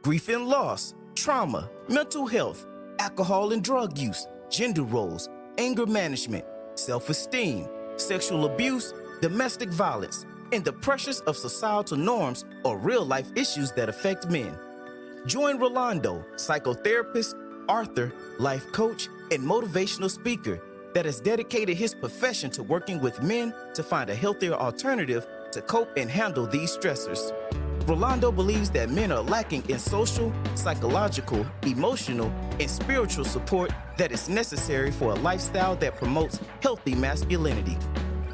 grief and loss, trauma, mental health, alcohol and drug use, gender roles, anger management, self-esteem, sexual abuse, domestic violence, and the pressures of societal norms or real-life issues that affect men. Join Rolando, psychotherapist, author, life coach, and motivational speaker that has dedicated his profession to working with men to find a healthier alternative to cope and handle these stressors. Rolando believes that men are lacking in social, psychological, emotional, and spiritual support that is necessary for a lifestyle that promotes healthy masculinity.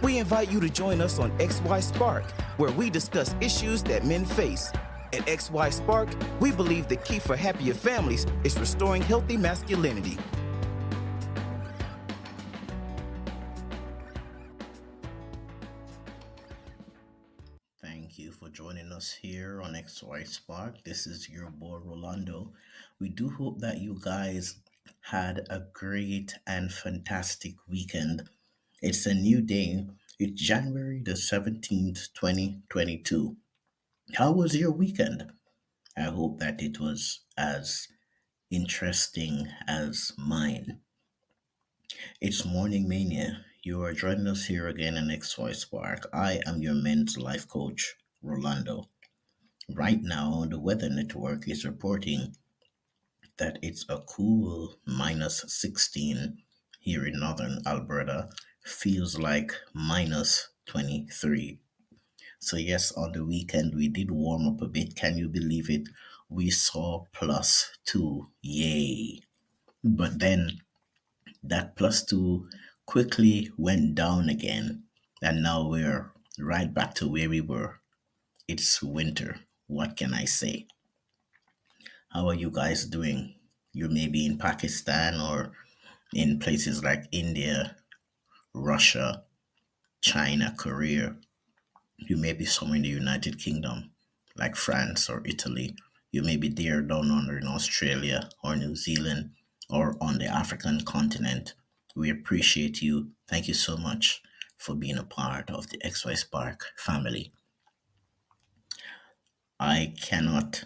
We invite you to join us on XY Spark, where we discuss issues that men face. At XY Spark, we believe the key for happier families is restoring healthy masculinity. Thank you for joining us here on XY Spark. This is your boy Rolando. We do hope that you guys had a great and fantastic weekend. It's a new day. It's January the 17th, 2022. How was your weekend? I hope that it was as interesting as mine. It's Morning Mania. You are joining us here again in XY Spark. I am your men's life coach, Rolando. Right now, the Weather Network is reporting that it's a cool minus 16 here in northern Alberta. Feels like minus 23. So, yes, on the weekend we did warm up a bit. Can you believe it? We saw plus 2. Yay. But then that plus 2 quickly went down again. And now we're right back to where we were. It's winter. What can I say? How are you guys doing? You may be in Pakistan or in places like India, Russia, China, Korea. You may be somewhere in the United Kingdom, like France or Italy. You may be there down under in Australia or New Zealand or on the African continent. We appreciate you. Thank you so much for being a part of the XY Spark family. I cannot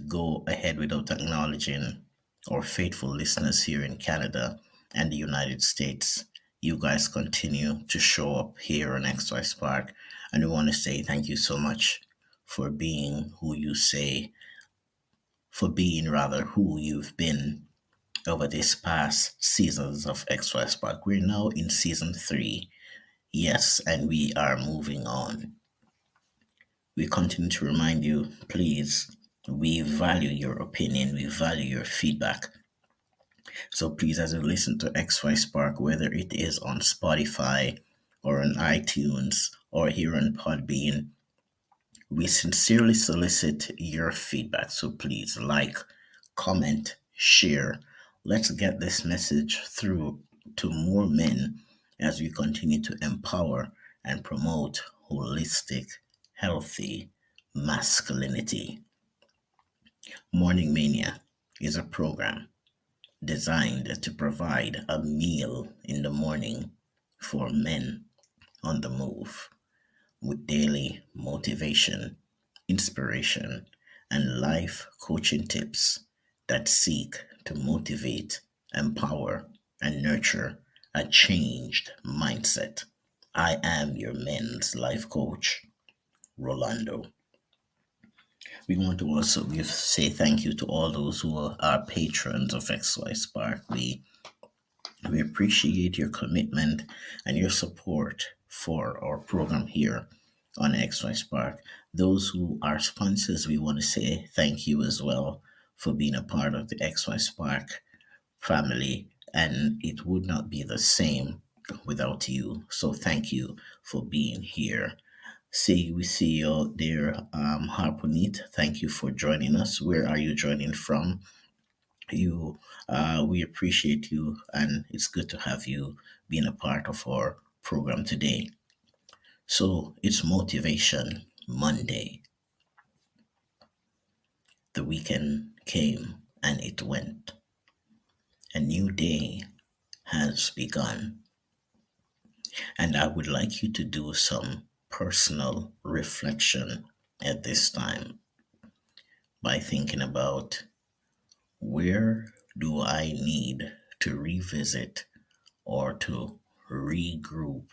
go ahead without acknowledging our faithful listeners here in Canada and the United States. You guys continue to show up here on XY Spark, and we want to say thank you so much for being who you say, for being rather who you've been over this past seasons of XY Spark. We're now in season 3. Yes, and we are moving on. We continue to remind you, please, we value your opinion, we value your feedback. So please, as you listen to XY Spark, whether it is on Spotify or on iTunes or here on Podbean, we sincerely solicit your feedback. So please like, comment, share. Let's get this message through to more men as we continue to empower and promote holistic, healthy masculinity. Morning Mania is a program designed to provide a meal in the morning for men on the move with daily motivation, inspiration, and life coaching tips that seek to motivate, empower, and nurture a changed mindset. I am your men's life coach, Rolando. We want to also say thank you to all those who are patrons of XY Spark. We appreciate your commitment and your support for our program here on XY Spark. Those who are sponsors, we want to say thank you as well for being a part of the XY Spark family. And it would not be the same without you. So thank you for being here. We see you there, Harpunit. Thank you for joining us. Where are you joining from? You, we appreciate you, and it's good to have you being a part of our program today. So it's Motivation Monday. The weekend came and it went. A new day has begun, and I would like you to do some personal reflection at this time. by thinking about where do I need to revisit or to regroup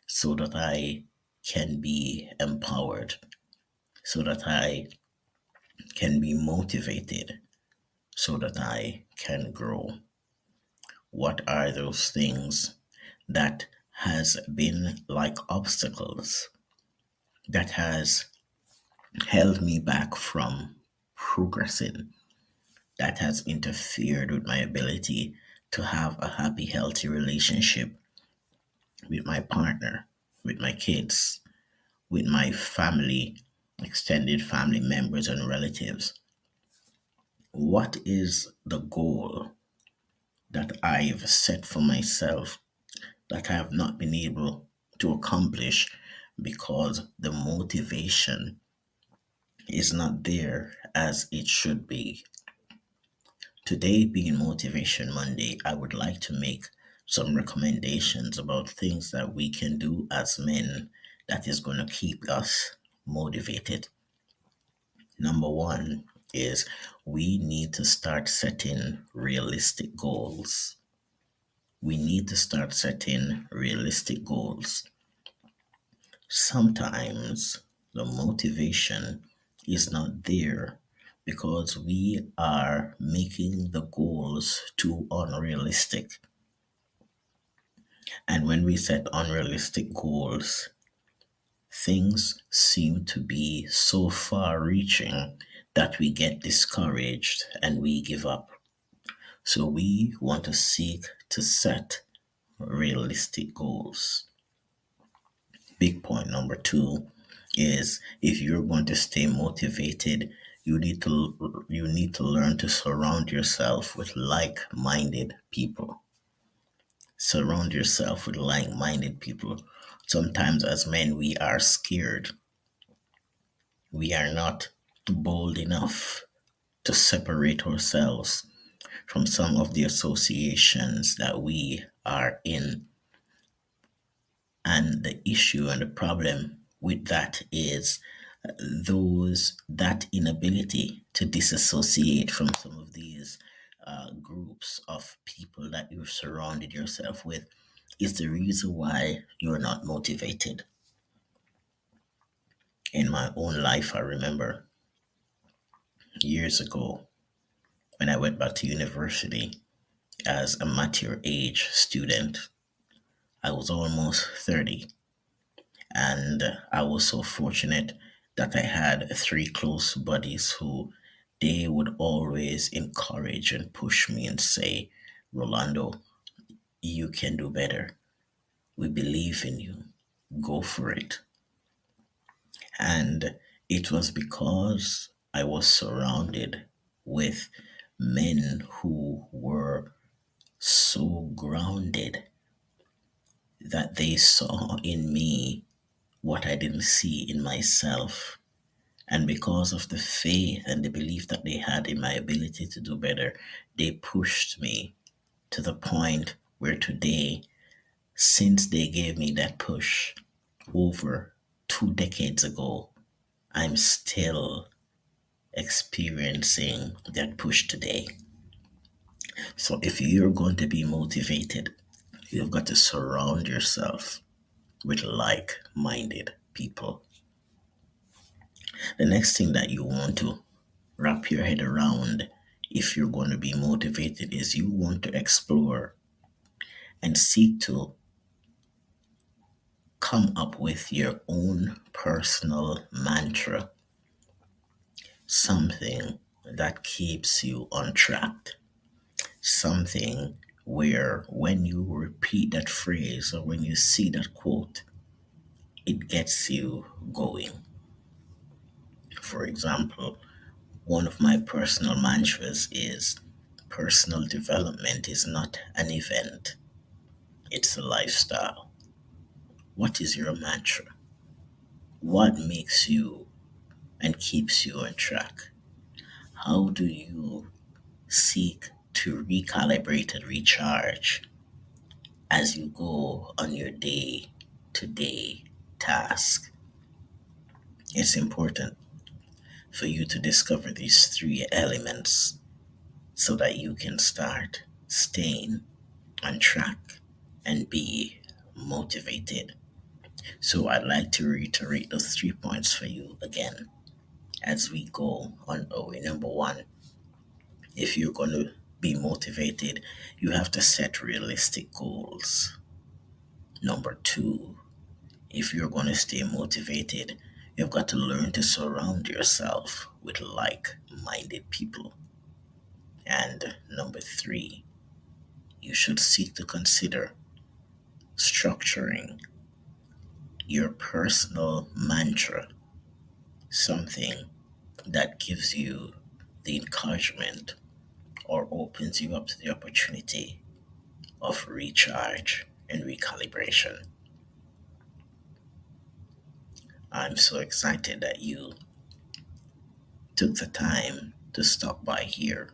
so that I can be empowered, so that I can be motivated, so that I can grow. What are those things that has been like obstacles that has held me back from progressing, that has interfered with my ability to have a happy, healthy relationship with my partner, with my kids, with my family, extended family members and relatives? What is the goal that I've set for myself that I have not been able to accomplish because the motivation is not there as it should be? Today, being Motivation Monday, I would like to make some recommendations about things that we can do as men that is going to keep us motivated. Number one is we need to start setting realistic goals. We need to start setting realistic goals. Sometimes the motivation is not there because we are making the goals too unrealistic. And when we set unrealistic goals, things seem to be so far reaching that we get discouraged and we give up. So we want to seek to set realistic goals. Big point number two is if you're going to stay motivated, you need to learn to surround yourself with like-minded people. Surround yourself with like-minded people. Sometimes as men we are scared. We are not bold enough to separate ourselves from some of the associations that we are in. And the issue and the problem with that is those that inability to disassociate from some of these groups of people that you've surrounded yourself with is the reason why you're not motivated. In my own life, I remember years ago when I went back to university as a mature age student. I was almost 30, and I was so fortunate that I had three close buddies who they would always encourage and push me and say, Rolando, you can do better. We believe in you. Go for it. And it was because I was surrounded with men who were so grounded that they saw in me what I didn't see in myself. And because of the faith and the belief that they had in my ability to do better, they pushed me to the point where today, since they gave me that push over 2 decades ago, I'm still experiencing that push today. So if you're going to be motivated, you've got to surround yourself with like minded people. The next thing that you want to wrap your head around if you're going to be motivated is you want to explore and seek to come up with your own personal mantra, something that keeps you on track, something where when you repeat that phrase or when you see that quote, it gets you going. For example, one of my personal mantras is personal development is not an event, it's a lifestyle. What is your mantra? What makes you and keeps you on track? How do you seek to recalibrate and recharge as you go on your day to day task? It's important for you to discover these three elements so that you can start staying on track and be motivated. So I'd like to reiterate those 3 points for you again as we go on our way. Number one, if you're going to be motivated, you have to set realistic goals. Number two, if you're going to stay motivated, you've got to learn to surround yourself with like minded people. And number three, you should seek to consider structuring your personal mantra, something that gives you the encouragement or opens you up to the opportunity of recharge and recalibration. I'm so excited that you took the time to stop by here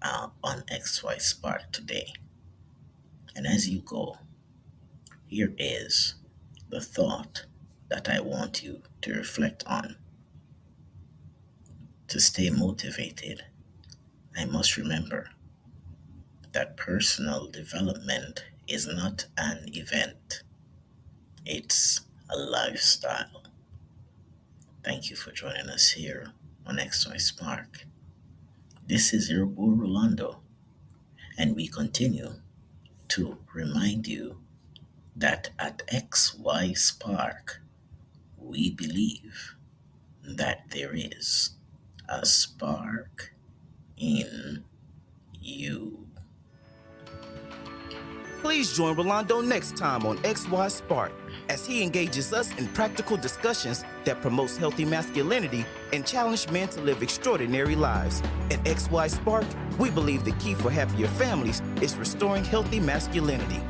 on XY Spark today. And as you go, here is the thought that I want you to reflect on. To stay motivated, I must remember that personal development is not an event, it's a lifestyle. Thank you for joining us here on XY Spark. This is your boy Rolando, and we continue to remind you that at XY Spark, we believe that there is a spark in you. Please join Rolando next time on XY Spark as he engages us in practical discussions that promotes healthy masculinity and challenge men to live extraordinary lives. At XY Spark, we believe the key for happier families is restoring healthy masculinity.